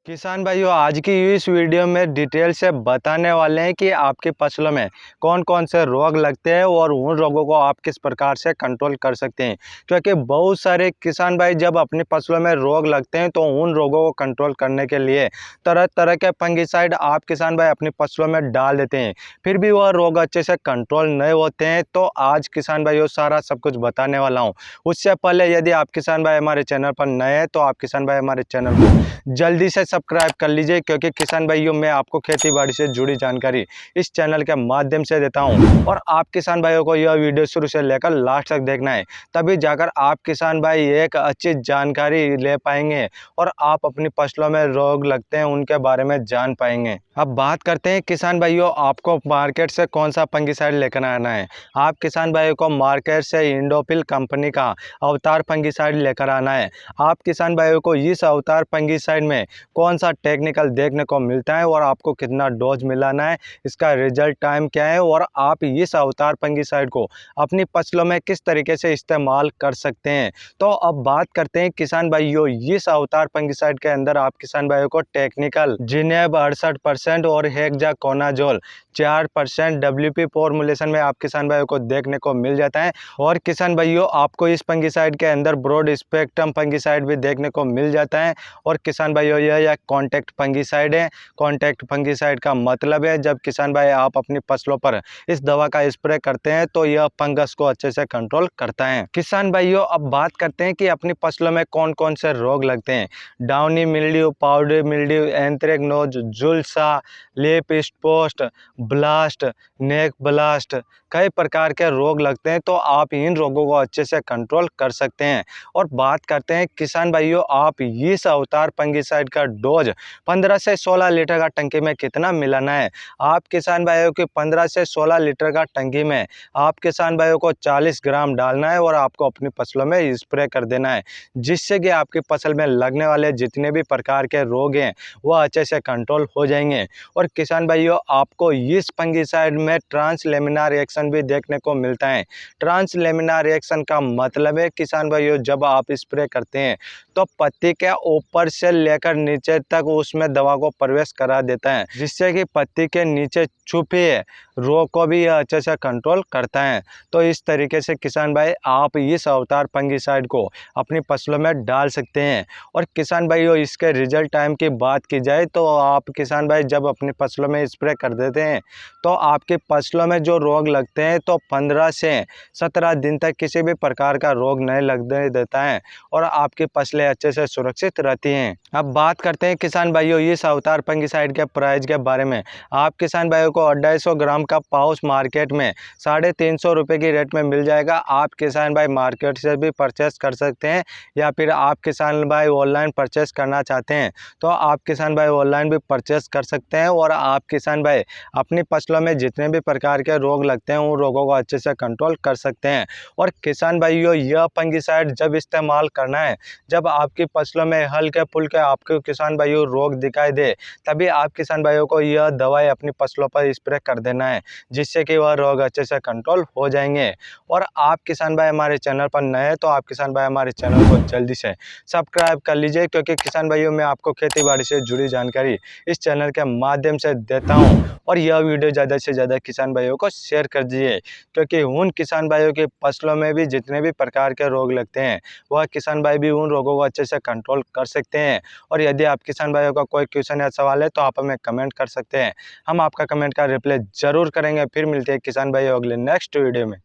किसान भाइयों, आज की इस वीडियो में डिटेल से बताने वाले हैं कि आपकी फसलों में कौन कौन से रोग लगते हैं और उन रोगों को आप किस प्रकार से कंट्रोल कर सकते हैं। क्योंकि बहुत सारे किसान भाई जब अपनी फसलों में रोग लगते हैं तो उन रोगों को कंट्रोल करने के लिए तरह तरह के फंगिसाइड आप किसान भाई अपनी फसलों में डाल देते हैं, फिर भी वह रोग अच्छे से कंट्रोल नहीं होते हैं। तो आज किसान भाइयों सारा सब कुछ बताने वाला हूँ। उससे पहले यदि आप किसान भाई हमारे चैनल पर नए हैं तो आप किसान भाई हमारे चैनल को जल्दी से सब्सक्राइब कर लीजिए, क्योंकि किसान भाइयों मैं आपको खेती बाड़ी से जुड़ी जानकारी इस चैनल के माध्यम से देता हूं। और आप किसान भाइयों को यह वीडियो शुरू से लेकर लास्ट तक देखना है, तभी जाकर आप किसान भाई एक अच्छी जानकारी ले पाएंगे और आप अपनी फसलों में रोग लगते हैं उनके बारे में जान पाएंगे। अब बात करते हैं किसान भाइयों, आपको मार्केट से कौन सा फंगिसाइड लेकर आना है। आप किसान भाइयों को मार्केट से इंडोफिल कंपनी का अवतार फंगिसाइड लेकर आना है। आप किसान भाइयों को इस अवतार फंगिसाइड में कौन सा टेक्निकल देखने को मिलता है और आपको कितना डोज मिलाना है, इसका रिजल्ट टाइम क्या है और आप इस अवतार फंगिसाइड को अपनी फसलों में किस तरीके से इस्तेमाल कर सकते हैं। तो अब बात करते हैं किसान भाइयों, इस अवतार फंगिसाइड के अंदर आप किसान भाइयों को टेक्निकल जिनेब 68% और हेक्साकोनाजोल 4% WP फॉर्मुलेशन में आप किसान भाइयों को देखने को मिल जाता है। और किसान भाइयों आपको इस फंगिसाइड के अंदर ब्रॉड स्पेक्ट्रम फंगिसाइड भी देखने को मिल जाता है। और किसान भाइयों यह कॉन्टैक्ट फंगिसाइड है। कॉन्टैक्ट फंगिसाइड का मतलब है जब किसान भाई आप अपनी फसलों पर इस दवा का स्प्रे करते हैं तो यह फंगस को अच्छे से कंट्रोल करता है। किसान भाइयों अब बात करते हैं कि अपनी फसलों में कौन कौन से रोग लगते हैं। Downy mildew, powder mildew, anthracnose, झुलसा, leaf spot, blast, neck blast, कई प्रकार के रोग लगते हैं। तो आप इन रोगों को अच्छे से कंट्रोल कर सकते हैं। और बात करते हैं किसान भाइयों, आप इस अवतार फंगिसाइड का डोज 15 से 16 लीटर का टंकी में कितना मिलाना है। आप किसान भाइयों की 15 से 16 लीटर का टंकी में आप किसान भाइयों को 40 ग्राम डालना है और आपको अपनी फसलों में स्प्रे कर देना है, जिससे कि आपकी फसल में लगने वाले जितने भी प्रकार के रोग हैं वह अच्छे से कंट्रोल हो जाएंगे। और किसान भाइयों आपको इस फंगिसाइड में ट्रांसलेमिनार रिएक्शन भी देखने को मिलता है। ट्रांसलेमिनार रिएक्शन का मतलब है किसान भाइयों जब आप स्प्रे करते हैं तो पत्ती के ऊपर से लेकर नीचे तक उसमें दवा को प्रवेश करा देता है, जिससे कि पत्ती के नीचे छुपे रोग को भी यह अच्छे से कंट्रोल करता है। तो इस तरीके से किसान भाई आप इस अवतार फंगिसाइड को अपनी फसलों में डाल सकते हैं। और किसान भाइयों इसके रिजल्ट टाइम की बात की जाए तो आप किसान भाई जब अपनी फसलों में स्प्रे कर देते हैं तो आपकी फसलों में जो रोग लगते हैं तो 15 से 17 दिन तक किसी भी प्रकार का रोग नहीं लगने देता है और आपकी फसलें अच्छे से सुरक्षित रहती हैं। अब बात करते हैं किसान भाइयों इस अवतार फंगिसाइड के प्राइस के बारे में। आप किसान भाइयों को 250 ग्राम का पाउच मार्केट में 350 रुपये की रेट में मिल जाएगा। आप किसान भाई मार्केट से भी परचेस कर सकते हैं या फिर आप किसान भाई ऑनलाइन परचेस करना चाहते हैं तो आप किसान भाई ऑनलाइन भी परचेस कर सकते हैं। और आप किसान भाई अपनी फसलों में जितने भी प्रकार के रोग लगते हैं उन रोगों को अच्छे से कंट्रोल कर सकते हैं। और किसान भाइयों यह फंगिसाइड जब इस्तेमाल करना है जब आपकी फसलों में हल्के फुल्के आपके किसान भाइयों रोग दिखाई दे, तभी आप किसान भाइयों को यह दवाई अपनी फसलों पर स्प्रे कर देना है, जिससे कि वह रोग अच्छे से कंट्रोल हो जाएंगे। और आप किसान भाई हमारे चैनल पर नए हैं तो आप किसान भाई हमारे चैनल को जल्दी से सब्सक्राइब कर लीजिए, क्योंकि किसान भाइयों मैं आपको खेती बाड़ी से जुड़ी जानकारी इस चैनल के माध्यम से देता हूँ। और यह वीडियो ज़्यादा से ज़्यादा किसान भाइयों को शेयर कर दीजिए, क्योंकि उन किसान भाइयों की फसलों में भी जितने भी प्रकार के रोग लगते हैं वह किसान भाई भी उन रोगों को अच्छे से कंट्रोल कर सकते हैं। और यदि आप किसान भाइयों का कोई क्वेश्चन या सवाल है तो आप हमें कमेंट कर सकते हैं, हम आपका कमेंट का रिप्लाई ज़रूर करेंगे। फिर मिलते हैं किसान भाइयों अगले नेक्स्ट वीडियो में।